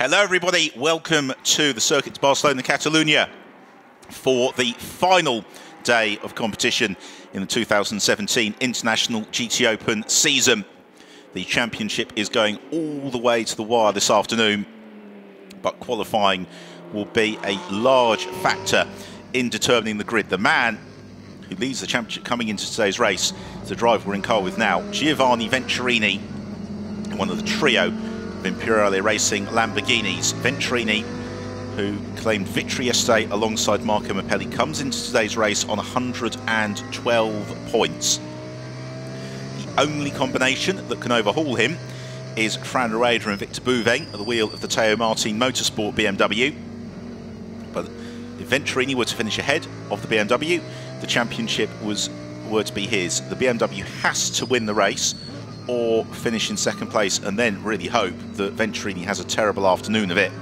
Hello everybody, welcome to the circuit to Barcelona, Catalonia for the final day of competition in the 2017 International GTOpen season. The championship is going all the way to the wire this afternoon, but qualifying will be a large factor in determining the grid. The man who leads the championship coming into today's race is the driver we're in car with now, Giovanni Venturini, one of the trio of Imperiale Racing Lamborghinis. Venturini, who claimed victory yesterday alongside Marco Mappelli, comes into today's race on 112 points. The only combination that can overhaul him is Fran Rueda and Victor Bouveng at the wheel of the Teo Martin Motorsport BMW. But if Venturini were to finish ahead of the BMW, the championship were to be his. The BMW has to win the race or finish in second place and then really hope that Venturini has a terrible afternoon of it.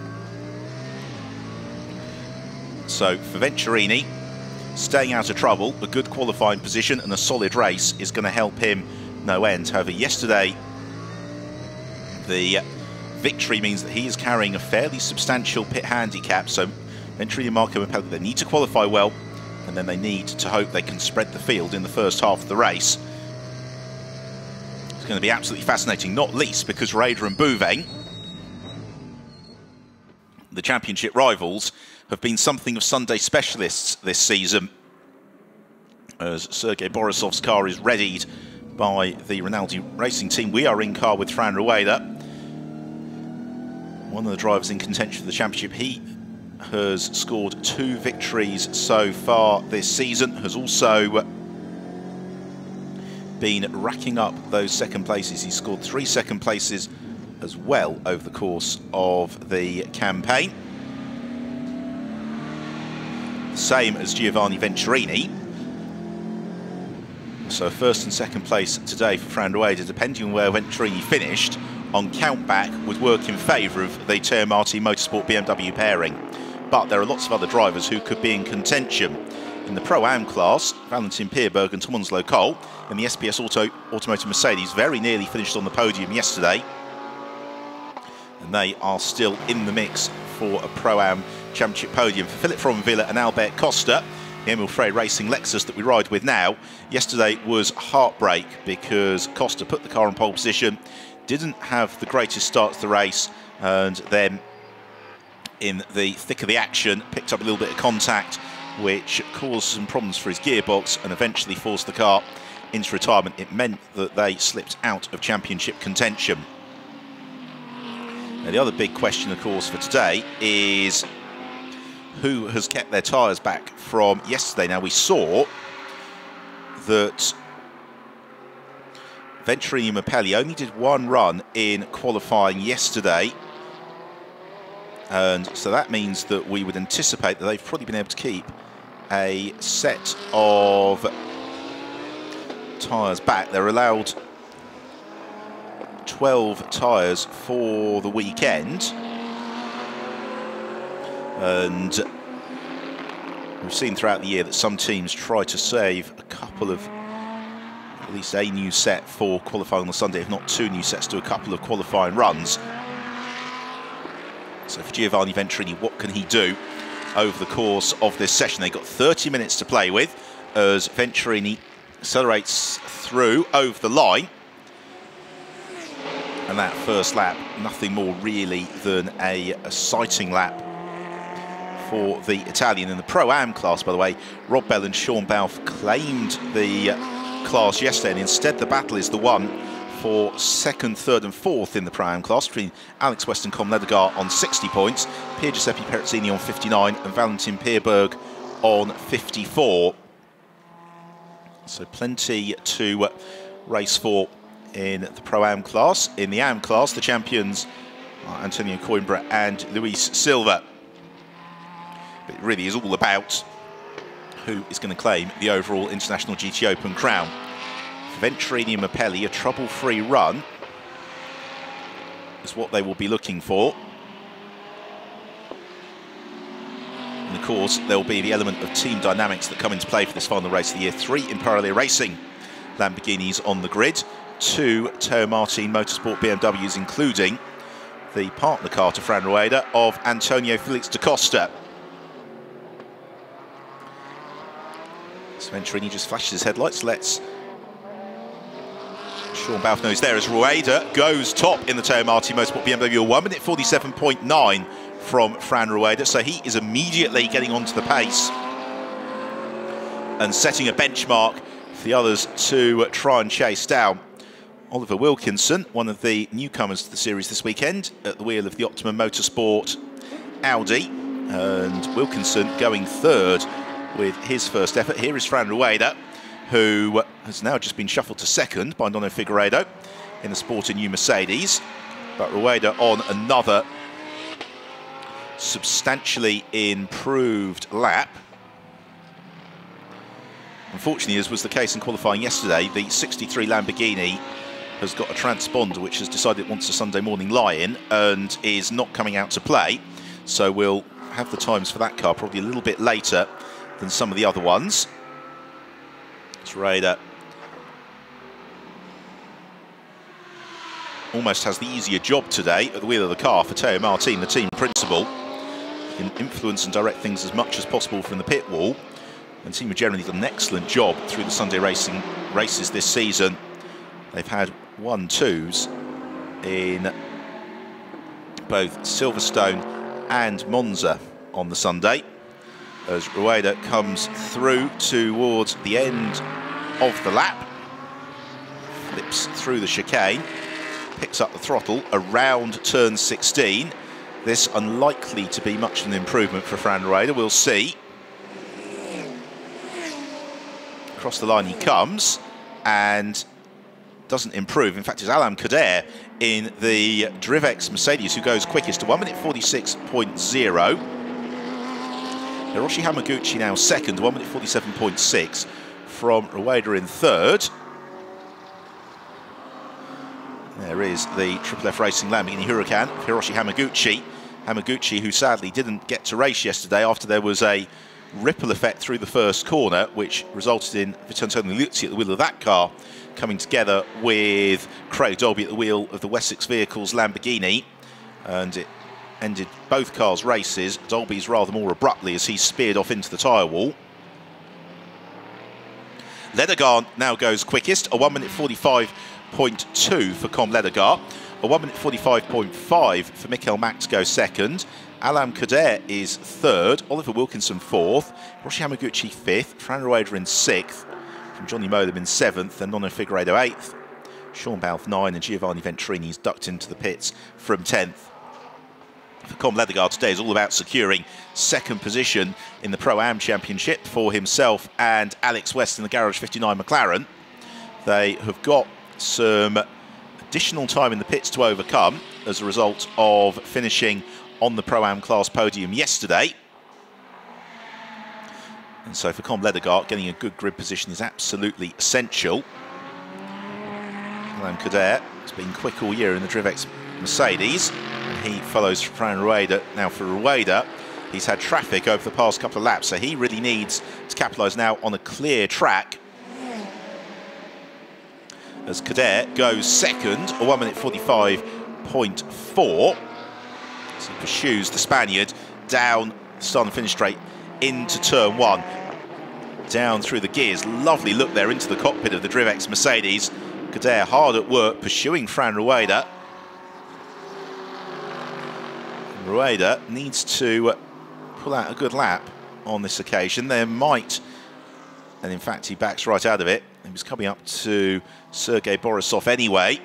So for Venturini, staying out of trouble, a good qualifying position and a solid race is going to help him no end. However, yesterday the victory means that he is carrying a fairly substantial pit handicap, so Venturini and Marco Mappelli, they need to qualify well, and then they need to hope they can spread the field in the first half of the race. It's going to be absolutely fascinating, not least because Rueda and Bouveng, the championship rivals, have been something of Sunday specialists this season, as Sergei Borisov's car is readied by the Rinaldi Racing team. We are in car with Fran Rueda, one of the drivers in contention for the championship. He has scored 2 victories so far this season, has also been racking up those second places. He's scored 3 second places as well over the course of the campaign. Same as Giovanni Venturini. So first and second place today for Fran Rueda, depending on where Venturini finished, on countback would work in favour of the Teo Martin Motorsport BMW pairing. But there are lots of other drivers who could be in contention. In the Pro-Am class, Valentin Pierberg and Tom Onslow Cole, and the SPS Automotive Mercedes very nearly finished on the podium yesterday. And they are still in the mix for a Pro-Am championship podium. For Philip Fromenvilla and Albert Costa, the Emil Frey Racing Lexus that we ride with now, yesterday was heartbreak because Costa put the car in pole position, didn't have the greatest start to the race, and then in the thick of the action picked up a little bit of contact, which caused some problems for his gearbox and eventually forced the car into retirement. It meant that they slipped out of championship contention. Now, the other big question, of course, for today is who has kept their tyres back from yesterday. Now, we saw that Venturini and Mappelli only did 1 run in qualifying yesterday, and so that means that we would anticipate that they've probably been able to keep a set of tyres back. They're allowed 12 tyres for the weekend, and we've seen throughout the year that some teams try to save a couple of, at least a new set for qualifying on the Sunday, if not 2 new sets to a couple of qualifying runs. So for Giovanni Venturini, what can he do over the course of this session? They've got 30 minutes to play with as Venturini accelerates through over the line. And that first lap, nothing more really than a sighting lap for the Italian. In the Pro-Am class, by the way, Rob Bell and Sean Balfe claimed the class yesterday, and instead the battle is the one for 2nd, 3rd and 4th in the Pro-Am class between Alex West and Com Ledegar on 60 points, Pier Giuseppe Perezzini on 59 and Valentin Pierberg on 54. So plenty to race for in the Pro-Am class. In the Am class, the champions are Antonio Coimbra and Luis Silva. But it really is all about who is going to claim the overall International GTOpen crown. For Venturini and Mappelli, a trouble-free run is what they will be looking for. And of course, there will be the element of team dynamics that come into play for this final race of the year. 3 Imperiale Racing Lamborghinis on the grid, 2 Teo Martin Motorsport BMWs, including the partner car to Fran Rueda of Antonio Felix da Costa. So Venturini just flashes his headlights, lets Sean Balfe knows there as Rueda goes top in the Teo Marti Motorsport BMW 1 minute 47.9 from Fran Rueda. So he is immediately getting onto the pace and setting a benchmark for the others to try and chase down. Oliver Wilkinson, one of the newcomers to the series this weekend, at the wheel of the Optimum Motorsport Audi, and Wilkinson going third with his first effort. Here is Fran Rueda, who has now just been shuffled to second by Nono Figueiredo in the sporting new Mercedes. But Rueda on another substantially improved lap. Unfortunately, as was the case in qualifying yesterday, the 63 Lamborghini has got a transponder which has decided it wants a Sunday morning lie-in and is not coming out to play. So we'll have the times for that car probably a little bit later than some of the other ones. It's Rueda almost has the easier job today at the wheel of the car for Teo Martin, the team principal. He can influence and direct things as much as possible from the pit wall. And the team have generally done an excellent job through the Sunday races this season. They've had 1-2s in both Silverstone and Monza on the Sunday, as Rueda comes through towards the end of the lap, flips through the chicane, picks up the throttle around turn 16. This unlikely to be much of an improvement for Fran Rueda, we'll see. Across the line he comes and doesn't improve. In fact, it's Alam Kader in the Drivex Mercedes who goes quickest to 1 minute 46.0. Hiroshi Hamaguchi now second, 1 minute 47.6 from Rueda in third. There is the Triple F Racing Lamborghini Huracan of Hiroshi Hamaguchi. Hamaguchi, who sadly didn't get to race yesterday after there was a ripple effect through the first corner, which resulted in Vittorio Liuzzi at the wheel of that car coming together with Craig Dolby at the wheel of the Wessex Vehicles Lamborghini, and it ended both cars' races. Dolby's rather more abruptly as he speared off into the tyre wall. Ledegar now goes quickest, a 1 minute 45.2 for Com Ledegar, a 1 minute 45.5 for Michael Mack to go second. Alam Kader is third, Oliver Wilkinson fourth, Hiroshi Hamaguchi fifth, Fran Rueda in sixth, from Johnny Molam in seventh, and Nono Figueiredo eighth, Sean Balfe 9, and Giovanni Venturini's ducked into the pits from 10th. For Com Ledegar today is all about securing second position in the Pro-Am Championship for himself and Alex West in the Garage 59 McLaren. They have got some additional time in the pits to overcome as a result of finishing on the Pro-Am class podium yesterday. And so for Com Ledegar, getting a good grid position is absolutely essential. Alam Kader has been quick all year in the Drivex Mercedes. And he follows Fran Rueda. Now for Rueda, he's had traffic over the past couple of laps, so he really needs to capitalise now on a clear track. As Kader goes second, a 1 minute 45.4. As he pursues the Spaniard down the start and finish straight into turn one. Down through the gears. Lovely look there into the cockpit of the Drivex Mercedes. Kader hard at work pursuing Fran Rueda. Rueda needs to pull out a good lap on this occasion. There might, and in fact he backs right out of it. He was coming up to Sergei Borisov anyway.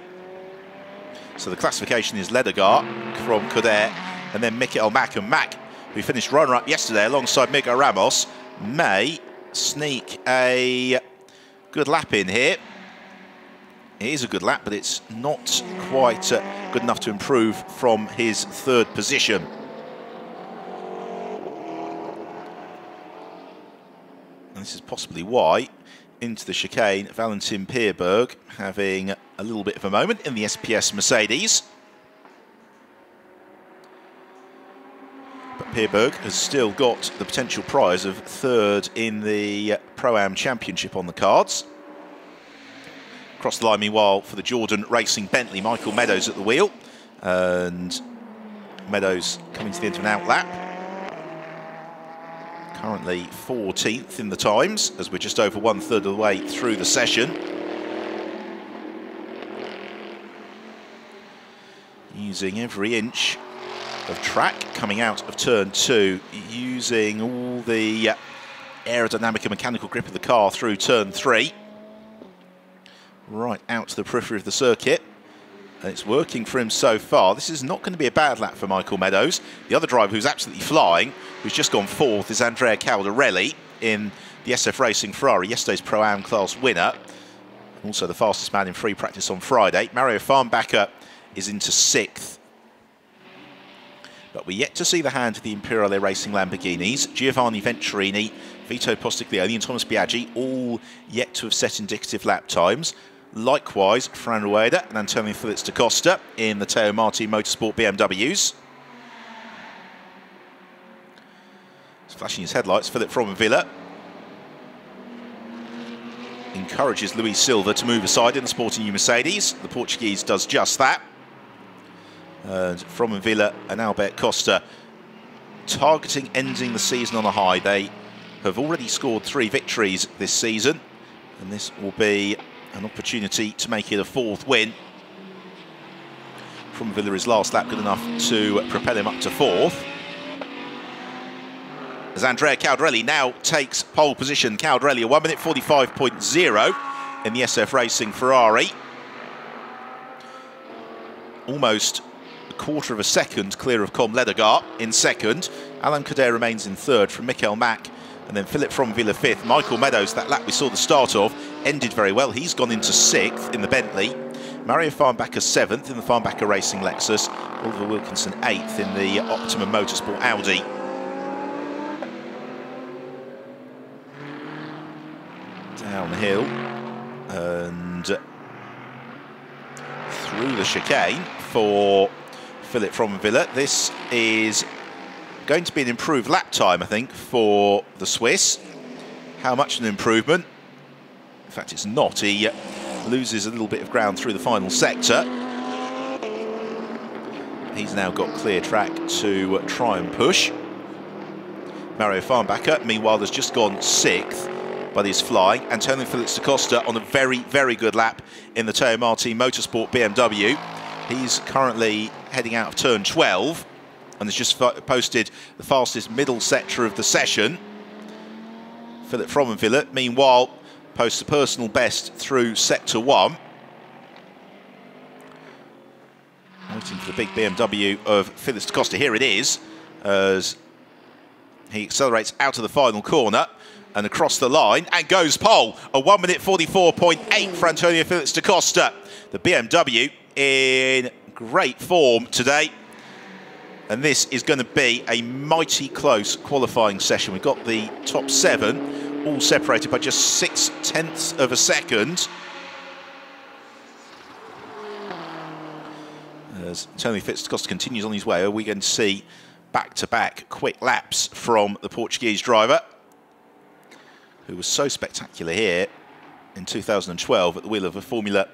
So the classification is Ledegar from Kader, and then Michael Mack. And Mack, who finished runner-up yesterday alongside Miguel Ramos, may sneak a good lap in here. It is a good lap, but it's not quite good enough to improve from his third position. And this is possibly why, into the chicane, Valentin Pierberg having a little bit of a moment in the SPS Mercedes. But Pierberg has still got the potential prize of third in the Pro-Am Championship on the cards. Across the line, meanwhile, for the Jordan Racing Bentley, Michael Meadows at the wheel. And Meadows coming to the end of an out lap. Currently 14th in the times, as we're just over 1/3 of the way through the session. Using every inch of track coming out of turn 2, using all the aerodynamic and mechanical grip of the car through turn 3. Right out to the periphery of the circuit. And it's working for him so far. This is not going to be a bad lap for Michael Meadows. The other driver who's absolutely flying, who's just gone 4th, is Andrea Caldarelli in the SF Racing Ferrari, yesterday's Pro-Am class winner. Also the fastest man in free practice on Friday. Mario Farnbacher is into 6th. But we're yet to see the hand of the Imperiale Racing Lamborghinis. Giovanni Venturini, Vito Postiglione and Thomas Biaggi all yet to have set indicative lap times. Likewise, Fran Rueda and Antonio Felix da Costa in the Teo Marti Motorsport BMWs. He's flashing his headlights. Philip Fromenvilla encourages Luis Silva to move aside in the sporting new Mercedes. The Portuguese does just that. And Fromenvilla and Albert Costa targeting ending the season on a high. They have already scored 3 victories this season, and this will be an opportunity to make it a 4th win. Fromenvilla, his last lap good enough to propel him up to 4th. As Andrea Caldarelli now takes pole position. Caldarelli a 1:45.0 in the SF Racing Ferrari. Almost a 1/4 of a second clear of Com Ledegaard in 2nd. Alain Cadet remains in 3rd from Michael Mack. And then Philip Fromenvilla 5th. Michael Meadows, that lap we saw the start of, ended very well. He's gone into 6th in the Bentley. Mario Farnbacher 7th in the Farnbacher Racing Lexus. Oliver Wilkinson 8th in the Optimum Motorsport Audi. Downhill and through the chicane for Philip Fromenvilla. This is going to be an improved lap time, I think, for the Swiss. How much an improvement? In fact, it's not. He loses a little bit of ground through the final sector. He's now got clear track to try and push. Mario Farnbacher, meanwhile, has just gone 6th, but he's flying. Antonio Felix da Costa on a very, very good lap in the Teo Marti Motorsport BMW. He's currently heading out of turn 12. And has just posted the fastest middle sector of the session. Philip Fromenvilla, meanwhile, posts a personal best through sector 1. Waiting for the big BMW of Felix da Costa. Here it is, as he accelerates out of the final corner and across the line and goes pole. A 1:44.8 for Antonio Felix da Costa. The BMW in great form today. And this is going to be a mighty close qualifying session. We've got the top 7 all separated by just 0.6 of a second. As Antonio Felix da Costa continues on his way, are we going to see back-to-back quick laps from the Portuguese driver, who was so spectacular here in 2012 at the wheel of a Formula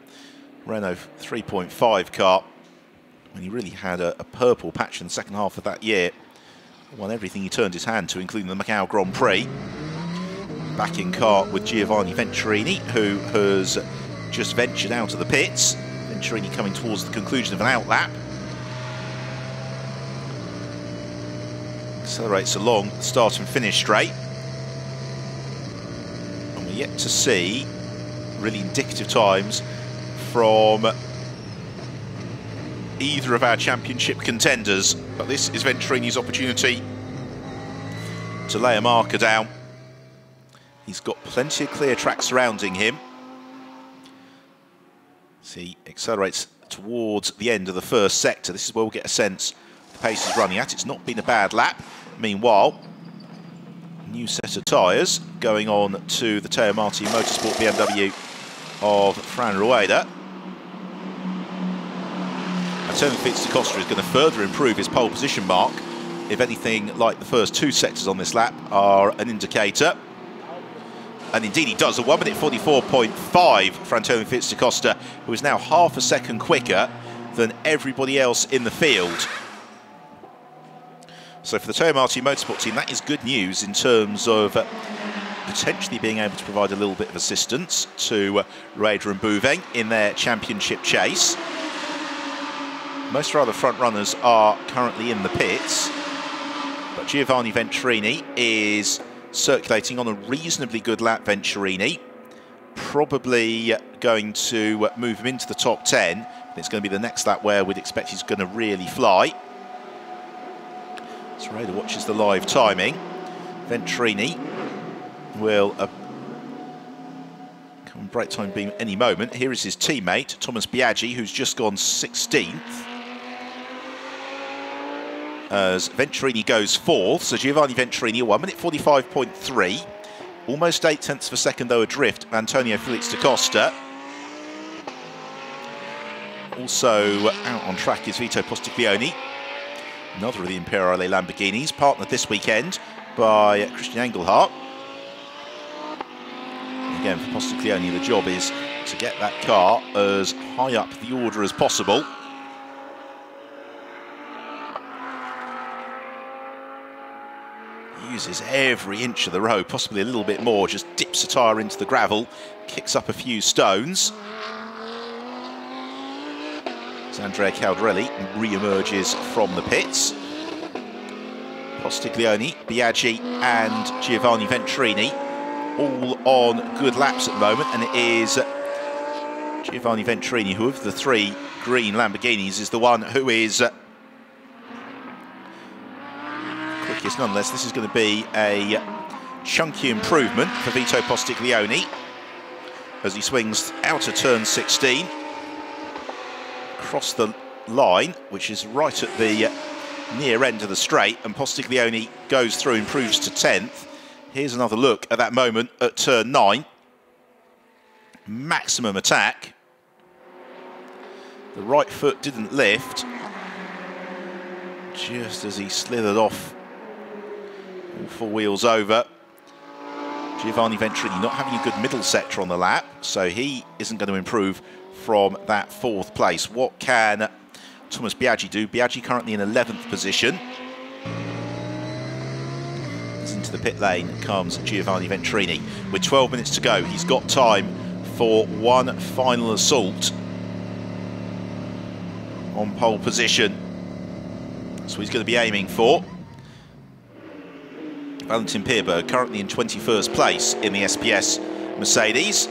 Renault 3.5 car, when he really had a purple patch in the second half of that year. Won everything he turned his hand to, including the Macau Grand Prix. Back in car with Giovanni Venturini, who has just ventured out of the pits. Venturini coming towards the conclusion of an out lap. Accelerates along the start and finish straight. And we're yet to see really indicative times from either of our championship contenders, but this is Venturini's opportunity to lay a marker down. He's got plenty of clear track surrounding him. So he accelerates towards the end of the first sector. This is where we'll get a sense the pace is running at. It's not been a bad lap. Meanwhile, new set of tyres going on to the Teo Marti Motorsport BMW of Fran Rueda. Antonio Felix da Costa is going to further improve his pole position mark, if anything like the first 2 sectors on this lap are an indicator. And indeed he does, a 1:44.5 for Antonio Felix da Costa, who is now half a second quicker than everybody else in the field. So for the Toyota Motorsport team, that is good news in terms of potentially being able to provide a little bit of assistance to Rader and Bouveng in their championship chase. Most of our other front runners are currently in the pits, but Giovanni Venturini is circulating on a reasonably good lap. Venturini probably going to move him into the top 10. It's going to be the next lap where we'd expect he's going to really fly. So Rader watches the live timing. Venturini will come break time beam any moment. Here is his teammate, Thomas Biaggi, who's just gone 16th. As Venturini goes 4th, so Giovanni Venturini, 1 minute 45.3. Almost 8/10 of a second though adrift, Antonio Felix da Costa. Also out on track is Vito Postiglione, another of the Imperiale Lamborghinis, partnered this weekend by Christian Engelhardt. Again, for Postiglione, the job is to get that car as high up the order as possible. He uses every inch of the road, possibly a little bit more, just dips a tyre into the gravel, kicks up a few stones. As Andrea Caldarelli re-emerges from the pits. Postiglione, Biaggi and Giovanni Venturini all on good laps at the moment, and it is Giovanni Venturini who, of the 3 green Lamborghinis, is the one who is quickest. Nonetheless, this is going to be a chunky improvement for Vito Postiglione as he swings out of turn 16, across the line, which is right at the near end of the straight, and Postiglione goes through, improves to 10th. Here's another look at that moment at turn 9. Maximum attack. The right foot didn't lift, just as he slithered off, all 4 wheels over. Giovanni Venturini not having a good middle sector on the lap, so he isn't going to improve from that 4th place. What can Thomas Biaggi do? Biaggi currently in 11th position. As into the pit lane comes Giovanni Venturini. With 12 minutes to go, he's got time for one final assault on pole position. So he's going to be aiming for Valentin Pierberg, currently in 21st place in the SPS Mercedes.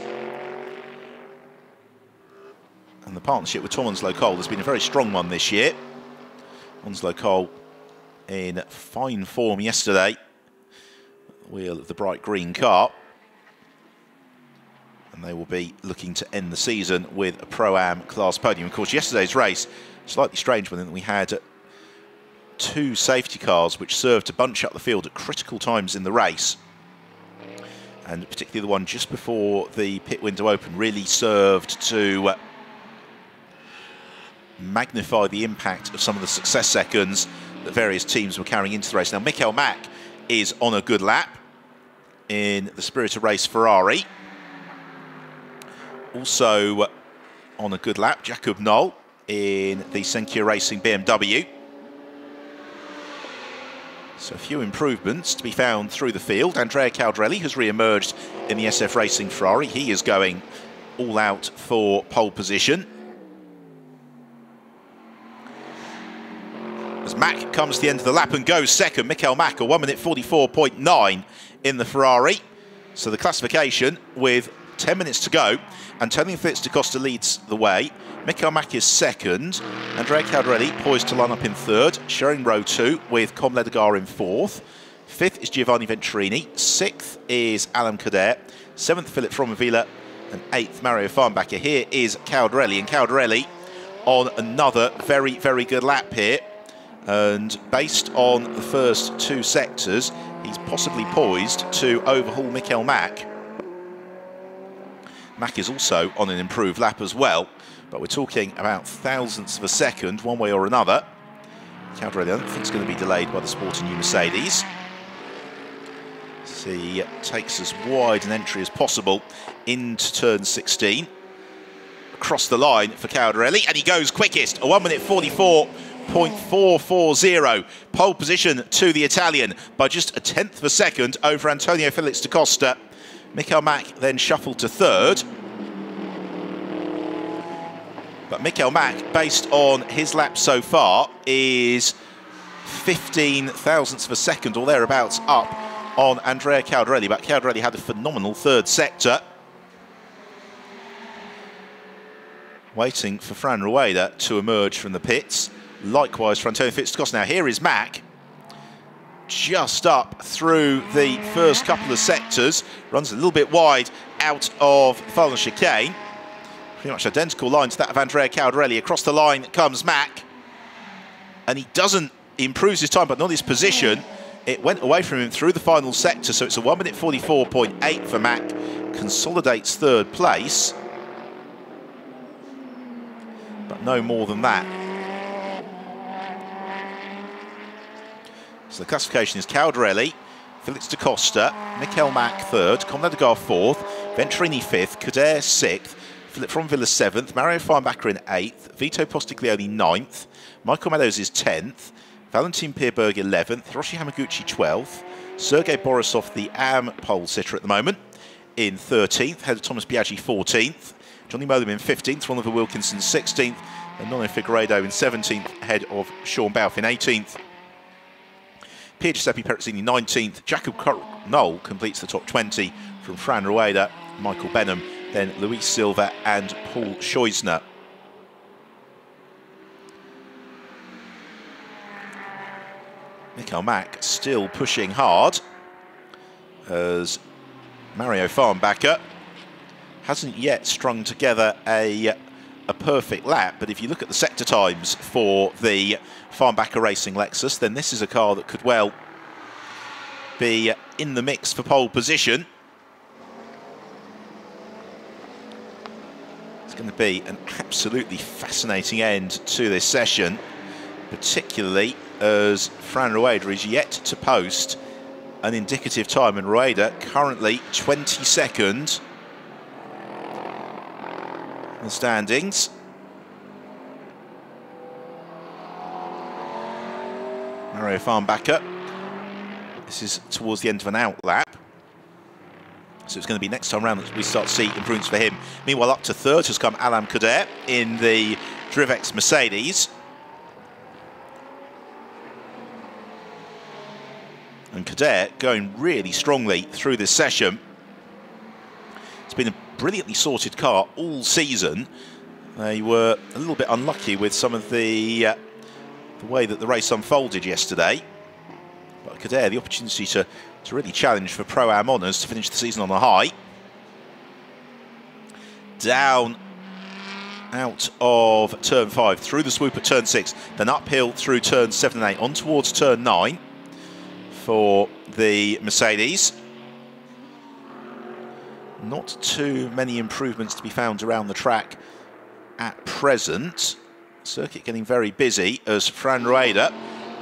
And the partnership with Tom Onslow Cole has been a very strong one this year. Onslow Cole in fine form yesterday, wheel of the bright green car. And they will be looking to end the season with a Pro-Am class podium. Of course, yesterday's race, slightly strange one in that we had 2 safety cars which served to bunch up the field at critical times in the race. And particularly the one just before the pit window open really served to magnify the impact of some of the success seconds that various teams were carrying into the race. Now, Michael Mack is on a good lap in the Spirit of Race Ferrari. Also on a good lap, Jakob Noll in the Senkia Racing BMW. So a few improvements to be found through the field. Andrea Caldarelli has re-emerged in the SF Racing Ferrari. He is going all out for pole position. As Mack comes to the end of the lap and goes second, Michael Mack, a 1 minute 44.9 in the Ferrari. So the classification with 10 minutes to go. Antonio Felix da Costa leads the way. Michael Mack is second. Andrea Caldarelli poised to line up in 3rd. Sharing row 2 with Com Ledegar in 4th. 5th is Giovanni Venturini. 6th is Alan Cadet. 7th, Philip Fromavila. And 8th, Mario Farnbacher. Here is Caldarelli. And Caldarelli on another very, very good lap here. And based on the first 2 sectors, he's possibly poised to overhaul Michael Mack. Mack is also on an improved lap as well, but we're talking about thousandths of a second, one way or another. Caldarelli, I don't think, is going to be delayed by the sporting new Mercedes. So he takes as wide an entry as possible into turn 16. Across the line for Caldarelli, and he goes quickest, a 1 minute 44.9 1:54.40. Pole position to the Italian by just 1/10 of a second over Antonio Felix da Costa. Michael Mack then shuffled to third. But Michael Mack, based on his lap so far, is 15 thousandths of a second or thereabouts up on Andrea Caldarelli. But Caldarelli had a phenomenal third sector. Waiting for Fran Rueda to emerge from the pits. Likewise for Antonio Felix da Costa. Now here is Mack, just up through the first couple of sectors. Runs a little bit wide out of final chicane. Pretty much identical line to that of Andrea Caldarelli. Across the line comes Mack. And he doesn't improve his time, but not his position. It went away from him through the final sector, so it's a 1:44.8 for Mack. Consolidates third place. But no more than that. So the classification is Caldarelli, Felix da Costa, Michael Mack third, Conrad de Gar fourth, Venturini fifth, Kader sixth, Philip Fromvilla seventh, Mario Farnbacher in eighth, Vito Postiglione ninth, Michael Meadows is 10th, Valentin Pierberg 11th, Hiroshi Hamaguchi 12th, Sergei Borisov, the AM pole sitter at the moment, in 13th, head of Thomas Biaggi 14th, Johnny Molam in 15th, Oliver Wilkinson 16th, and Nono Figueiredo in 17th, ahead of Sean Bouff in 18th. Pier Giuseppe Perezzini 19th, Jacob Knoll completes the top 20 from Fran Rueda, Michael Benham, then Luis Silva and Paul Scheusner. Michael Mack still pushing hard as Mario Farnbacher hasn't yet strung together a perfect lap, but if you look at the sector times for the Farnbacher Racing Lexus, then this is a car that could well be in the mix for pole position. It's going to be an absolutely fascinating end to this session, particularly as Fran Rueda is yet to post an indicative time, and Rueda currently 22nd in the standings. Mario Farnbacher, this is towards the end of an out lap, so it's going to be next time round that we start to see improvements for him. Meanwhile, up to third has come Alain Kader in the Drivex Mercedes. And Kader going really strongly through this session. It's been a brilliantly sorted car all season. They were a little bit unlucky with some of the way that the race unfolded yesterday. But Kader, the opportunity to really challenge for Pro-Am honours to finish the season on a high. Down out of turn 5, through the swoop at turn 6, then uphill through turn 7 and 8, on towards turn 9 for the Mercedes. Not too many improvements to be found around the track at present. Circuit getting very busy as Fran Rueda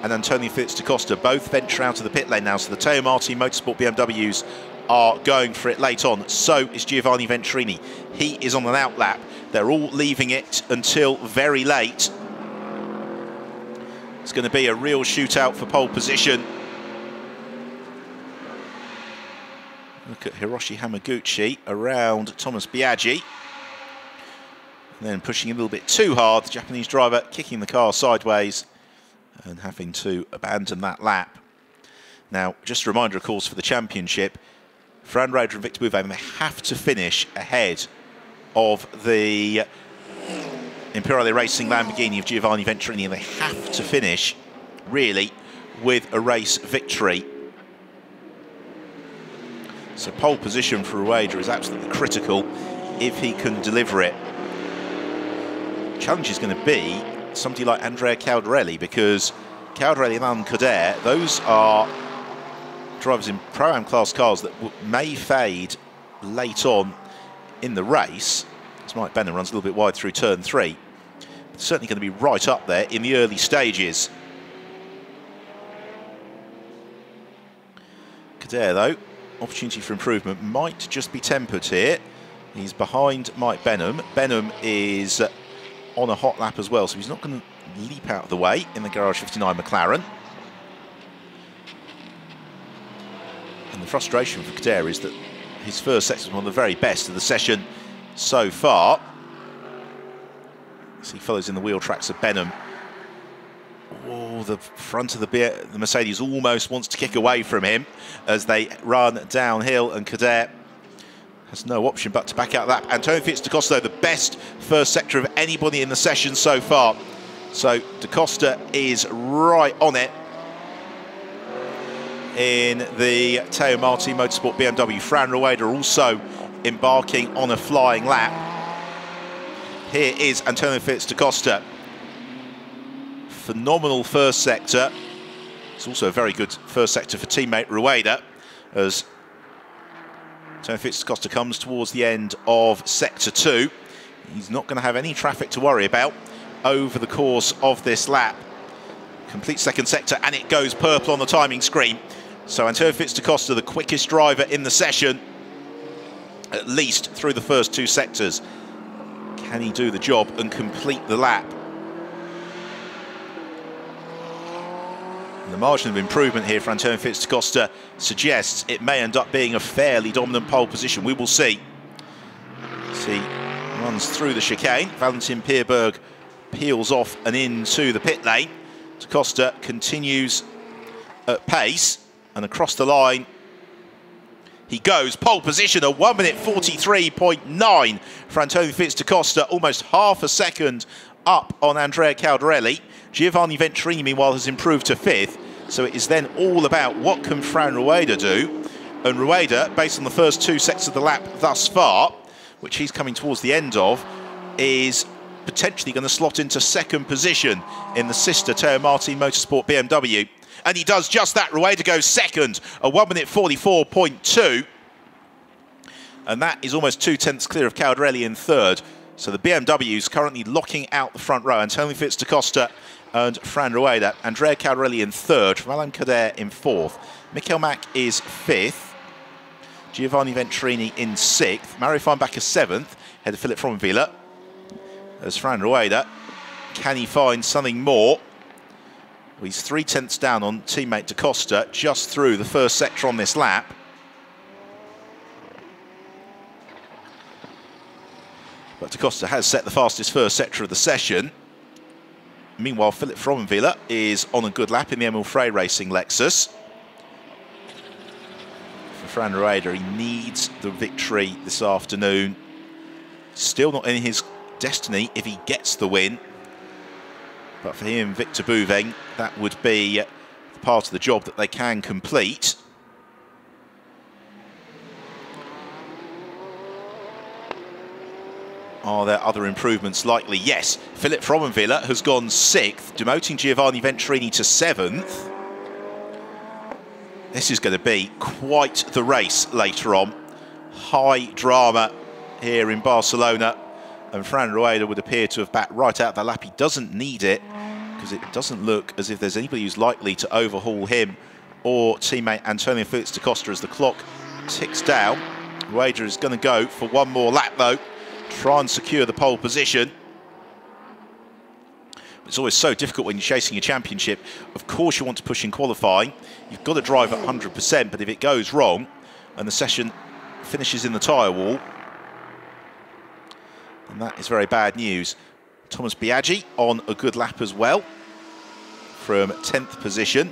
and Antonio Felix da Costa both venture out of the pit lane now. So the Teo Marti Motorsport BMWs are going for it late on. So is Giovanni Venturini. He is on an out lap. They're all leaving it until very late. It's going to be a real shootout for pole position. Look at Hiroshi Hamaguchi around Thomas Biaggi. And then pushing a little bit too hard, the Japanese driver kicking the car sideways and having to abandon that lap. Now, just a reminder, of course, for the championship, Fran Rueda and Victor Bouvet, they have to finish ahead of the Imperiale Racing Lamborghini of Giovanni Venturini, and they have to finish, really, with a race victory. So pole position for Rueda is absolutely critical if he can deliver it. Challenge is going to be somebody like Andrea Caldarelli, because Caldarelli and Alain Kader, those are drivers in Pro-Am class cars that may fade late on in the race. As Mike Benham runs a little bit wide through turn 3. But certainly going to be right up there in the early stages. Kader, though, opportunity for improvement might just be tempered here. He's behind Mike Benham. Benham is on a hot lap as well, so he's not going to leap out of the way in the Garage 59 McLaren. And the frustration for Kader is that his first sector was one of the very best of the session so far. As he follows in the wheel tracks of Benham. Oh, the front of the Mercedes almost wants to kick away from him as they run downhill, and Kader has no option but to back out that. Antonio Fitz-Da-Costa, the best first sector of anybody in the session so far. So Da Costa is right on it in the Teo Marti Motorsport BMW. Fran Rueda also embarking on a flying lap. Here is Antonio Fitz-Da-Costa. Phenomenal first sector. It's also a very good first sector for teammate Rueda as Antonio Fitz-Da-Costa comes towards the end of sector 2. He's not going to have any traffic to worry about over the course of this lap. Complete second sector, and it goes purple on the timing screen. So Antonio Fitz-Da-Costa, the quickest driver in the session, at least through the first 2 sectors. Can he do the job and complete the lap? And the margin of improvement here for Antonio Fitz-Da-Costa suggests it may end up being a fairly dominant pole position. We will see. As he runs through the chicane, Valentin Pierberg peels off and into the pit lane. Da Costa continues at pace, and across the line he goes. Pole position, a 1 minute 43.9 for Antonio Fitz-Da-Costa, almost half a second up on Andrea Caldarelli. Giovanni Venturini, meanwhile, has improved to 5th, so it is then all about what can Fran Rueda do. And Rueda, based on the first 2 sectors of the lap thus far, which he's coming towards the end of, is potentially going to slot into 2nd position in the sister Teo Marti Motorsport BMW. And he does just that. Rueda goes 2nd, a 1 minute 44.2. And that is almost 2/10 clear of Caldarelli in 3rd. So the BMW's currently locking out the front row. Antonio Fitz-Da-Costa and Fran Rueda. Andrea Caldarelli in 3rd, Alain Kader in 4th. Michael Mack is 5th. Giovanni Venturini in 6th. Mario Feinbacher 7th, ahead of Philip Fromenville. As Fran Rueda, can he find something more? Well, he's 3/10 down on teammate Da Costa, just through the first sector on this lap. But Da Costa has set the fastest first sector of the session. Meanwhile, Philip Fromenville is on a good lap in the Emil Frey Racing Lexus. For Fran Rueda, he needs the victory this afternoon. Still not in his destiny if he gets the win. But for him, Victor Bouveng, that would be part of the job that they can complete. Are there other improvements likely? Yes. Philip Fromenville has gone 6th, demoting Giovanni Venturini to 7th. This is going to be quite the race later on. High drama here in Barcelona. And Fran Rueda would appear to have backed right out of the lap. He doesn't need it, because it doesn't look as if there's anybody who's likely to overhaul him or teammate Antonio Fitz-Da-Costa as the clock ticks down. Rueda is going to go for one more lap, though. Try and secure the pole position. It's always so difficult when you're chasing a championship. Of course you want to push in qualifying. You've got to drive at 100%, but if it goes wrong and the session finishes in the tyre wall, and that is very bad news. Thomas Biaggi on a good lap as well from 10th position.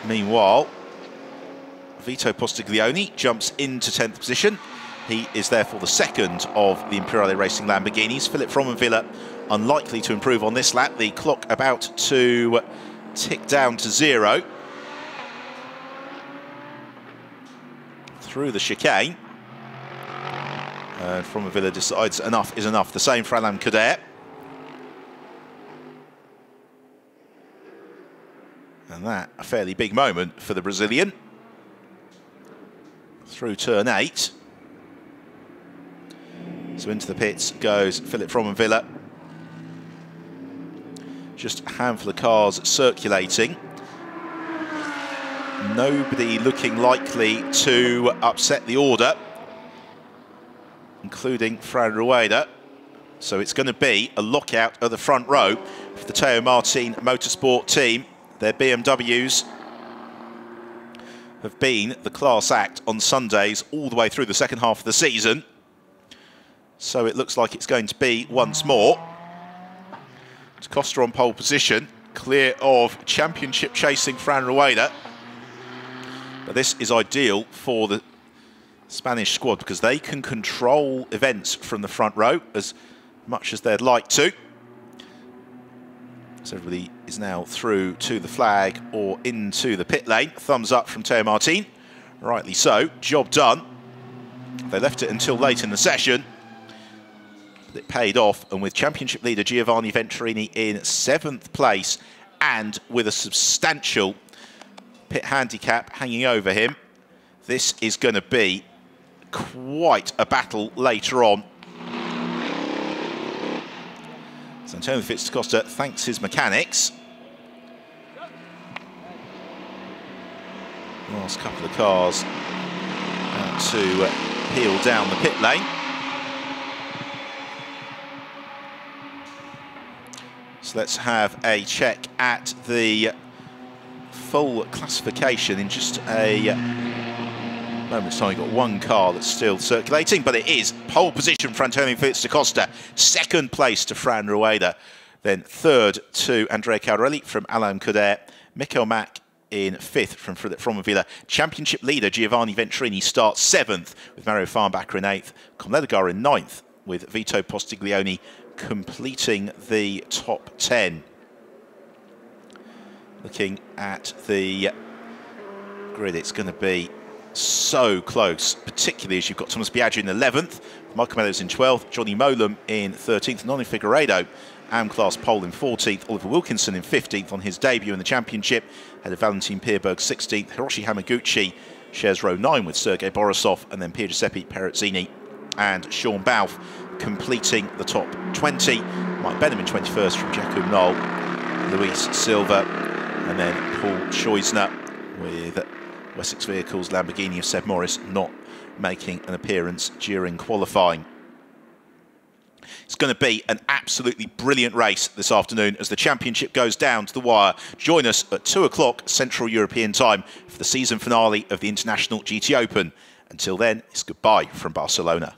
Meanwhile, Vito Postiglione jumps into 10th position. He is therefore the 2nd of the Imperiale Racing Lamborghinis. Philip Fromenville unlikely to improve on this lap. The clock about to tick down to 0. Through the chicane. And Fromenville decides enough is enough. The same for Alain Kader. And that, a fairly big moment for the Brazilian. Through turn 8. So into the pits goes Philip Fromenville. Just a handful of cars circulating. Nobody looking likely to upset the order. including Fran Rueda. So it's going to be a lockout of the front row for the Teo Martin Motorsport team. Their BMWs have been the class act on Sundays all the way through the second half of the season. So it looks like it's going to be once more. Costa on pole position, clear of championship chasing Fran Rueda. But this is ideal for the Spanish squad because they can control events from the front row as much as they'd like to. So everybody is now through to the flag or into the pit lane. Thumbs up from Teo Martin. Rightly so. Job done. They left it until late in the session. But it paid off. And with championship leader Giovanni Venturini in 7th place and with a substantial pit handicap hanging over him, this is going to be quite a battle later on. So Antonio Costa thanks his mechanics. Last couple of cars to peel down the pit lane. So let's have a check at the full classification in just a moment's time. We've got one car that's still circulating, but it is pole position for Antonio Costa, 2nd place to Fran Rueda, then 3rd to Andrea Caurelli from Alain Couder, Mikel Mack in 5th from Philip Fromavilla. Championship leader Giovanni Venturini starts 7th with Mario Farnbacher in 8th, Comledagar in 9th with Vito Postiglione completing the top 10. Looking at the grid, it's going to be so close, particularly as you've got Thomas Biaggi in 11th, Michael Meadows in 12th, Johnny Molam in 13th, Noni Figueiredo, AM-class pole in 14th, Oliver Wilkinson in 15th on his debut in the championship, head of Valentin Pierberg 16th, Hiroshi Hamaguchi shares row 9 with Sergei Borisov, and then Pier Giuseppe Perezzini and Sean Balfe completing the top 20. Mike Benham in 21st from Jacob Knoll, Luis Silva, and then Paul Scheusner with Wessex Vehicles Lamborghini of Seb Morris not making an appearance during qualifying. It's going to be an absolutely brilliant race this afternoon as the championship goes down to the wire. Join us at 2 o'clock Central European time for the season finale of the International GT Open. Until then, it's goodbye from Barcelona.